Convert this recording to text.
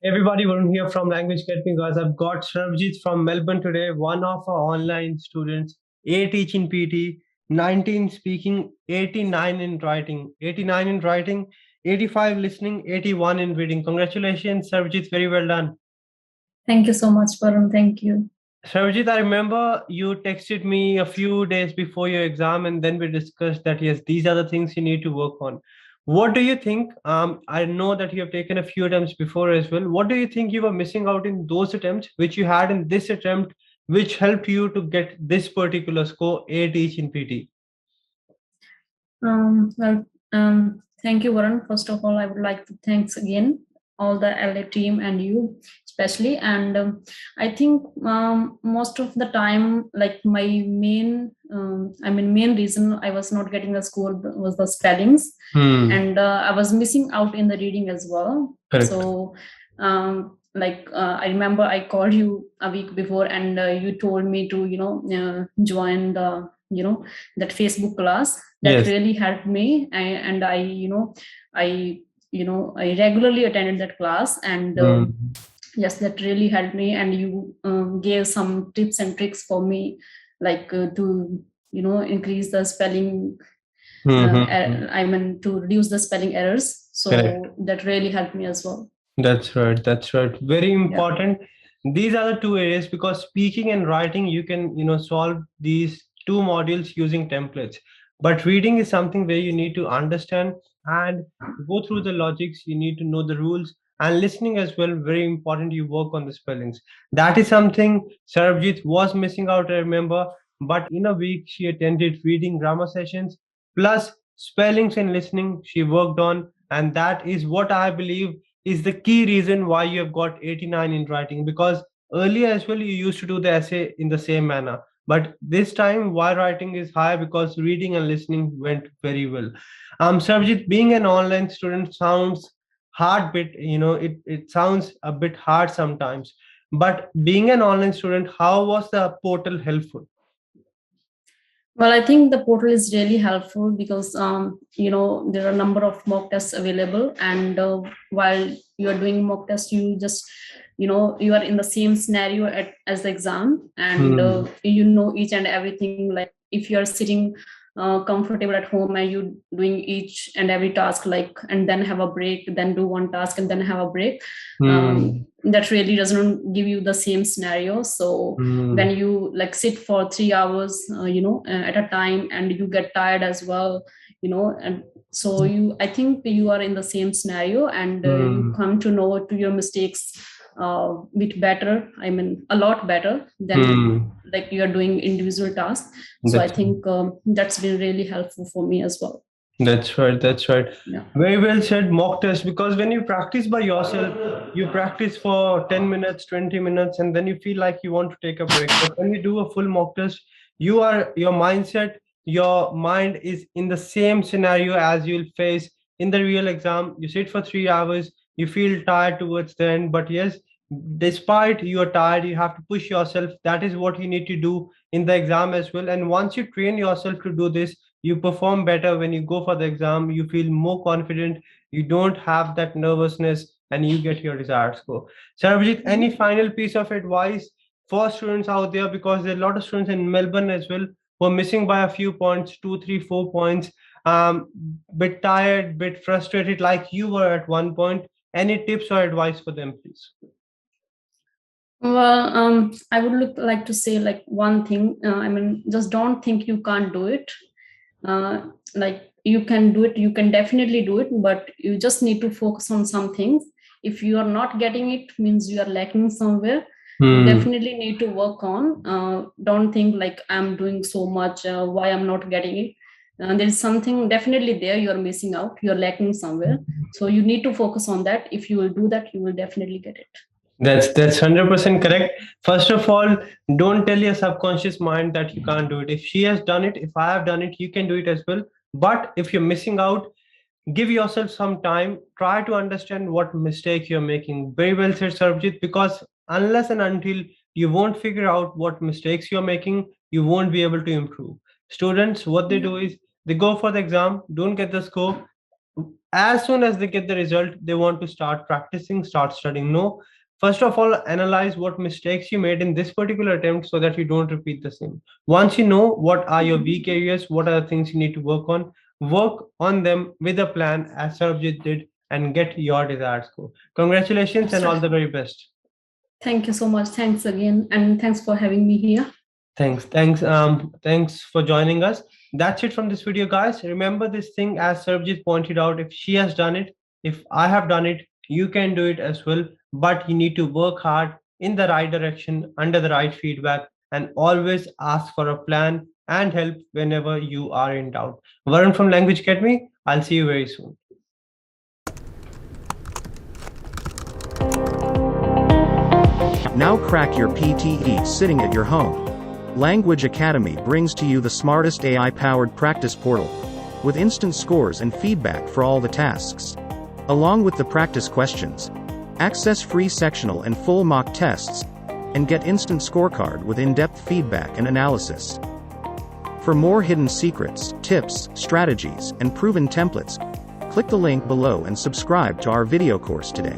Everybody, Varun here from 𝗥𝗶𝗴𝗵𝗁, guys. I've got Sarabjeet from Melbourne today, one of our online students, 8 each in PT, 19 speaking, 89 in writing, 89 in writing, 85 listening, 81 in reading. Congratulations, Sarabjeet. Very well done. Thank you so much, Varun. Thank you. Sarabjeet, I remember you texted me a few days before your exam, and then we discussed that yes, these are the things you need to work on. What do you think? I know that you have taken a few attempts before as well. What do you think you were missing out in those attempts, which you had in this attempt, which helped you to get this particular score, 8 each in PT? Well, thank you, Varun. First of all, I would like to thanks again all the LA team and you especially. And I think most of the time, like my main, main reason I was not getting a score was the spellings, and I was missing out in the reading as well. Correct. So, I remember I called you a week before, and you told me to join the that Facebook class. That Yes. really helped me. I regularly attended that class, and yes, that really helped me. And you gave some tips and tricks for me, like to increase the spelling. To reduce the spelling errors. So Correct. that really helped me as well. That's right. That's right. Very important. These are the two areas, because speaking and writing, you can, solve these two modules using templates. But reading is something where you need to understand and go through the logics. You need to know the rules, and listening as well. Very important. You work on the spellings. That is something Sarabjeet was missing out, I remember. But in a week, she attended reading grammar sessions plus spellings and listening. She worked on, and that is what I believe is the key reason why you have got 89 in writing, because earlier as well you used to do the essay in the same manner, but this time why writing is high, because reading and listening went very well. Sarabjit, being an online student sounds hard bit, it sounds a bit hard sometimes, but being an online student, how was the portal helpful? Well, I think the portal is really helpful because there are a number of mock tests available, and while you are doing mock tests, you just you are in the same scenario as the exam, and you know each and everything. Like if you are sitting comfortable at home and you doing each and every task, and then have a break, then do one task and then have a break, that really doesn't give you the same scenario. So when you sit for 3 hours at a time, and you get tired as well, and so I think you are in the same scenario, and you come to know to your mistakes bit better, a lot better than like you are doing individual tasks. So I think that's been really helpful for me as well. That's right. That's right. Yeah. Very well said. Mock test, because when you practice by yourself, you practice for 10 minutes, 20 minutes, and then you feel like you want to take a break. But when you do a full mock test, your mindset, your mind is in the same scenario as you'll face in the real exam. You sit for 3 hours, you feel tired towards the end, but yes, despite you are tired, you have to push yourself. That is what you need to do in the exam as well. And once you train yourself to do this, you perform better. When you go for the exam, you feel more confident, you don't have that nervousness, and you get your desired score. Sarabjeet, any final piece of advice for students out there, because there are a lot of students in Melbourne as well who are missing by a few points, 2, 3, 4 points, bit tired, bit frustrated like you were at one point. Any tips or advice for them, please? Well, I would like to say one thing. Just don't think you can't do it. You can do it, you can definitely do it, but you just need to focus on some things. If you are not getting it, means you are lacking somewhere. You definitely need to work on. Don't think I'm doing so much, why I'm not getting it. There's something definitely there you are missing out, you're lacking somewhere. So you need to focus on that. If you will do that, you will definitely get it. That's 100% correct. First of all, don't tell your subconscious mind that you can't do it. If she has done it, if I have done it, you can do it as well. But if you're missing out, give yourself some time. Try to understand what mistake you're making. Very well said, Sarabjit, because unless and until you won't figure out what mistakes you're making, you won't be able to improve. Students, what they do is they go for the exam, don't get the score. as soon as they get the result, they want to start practicing, start studying. No, first of all, analyze what mistakes you made in this particular attempt so that you don't repeat the same. Once you know what are your weak areas, what are the things you need to work on them with a plan as Sarabjeet did and get your desired score. Congratulations and all the very best. Thank you so much. Thanks again. And thanks for having me here. Thanks for joining us. That's it from this video, guys. Remember this thing, as Sarabjeet pointed out, if she has done it, if I have done it, you can do it as well. But you need to work hard in the right direction, under the right feedback, and always ask for a plan and help whenever you are in doubt. Varun from Language Academy, I'll see you very soon. Now crack your PTE sitting at your home. Language Academy brings to you the smartest AI-powered practice portal, with instant scores and feedback for all the tasks. Along with the practice questions, access free sectional and full mock tests, and get instant scorecard with in-depth feedback and analysis. For more hidden secrets, tips, strategies, and proven templates, click the link below and subscribe to our video course today.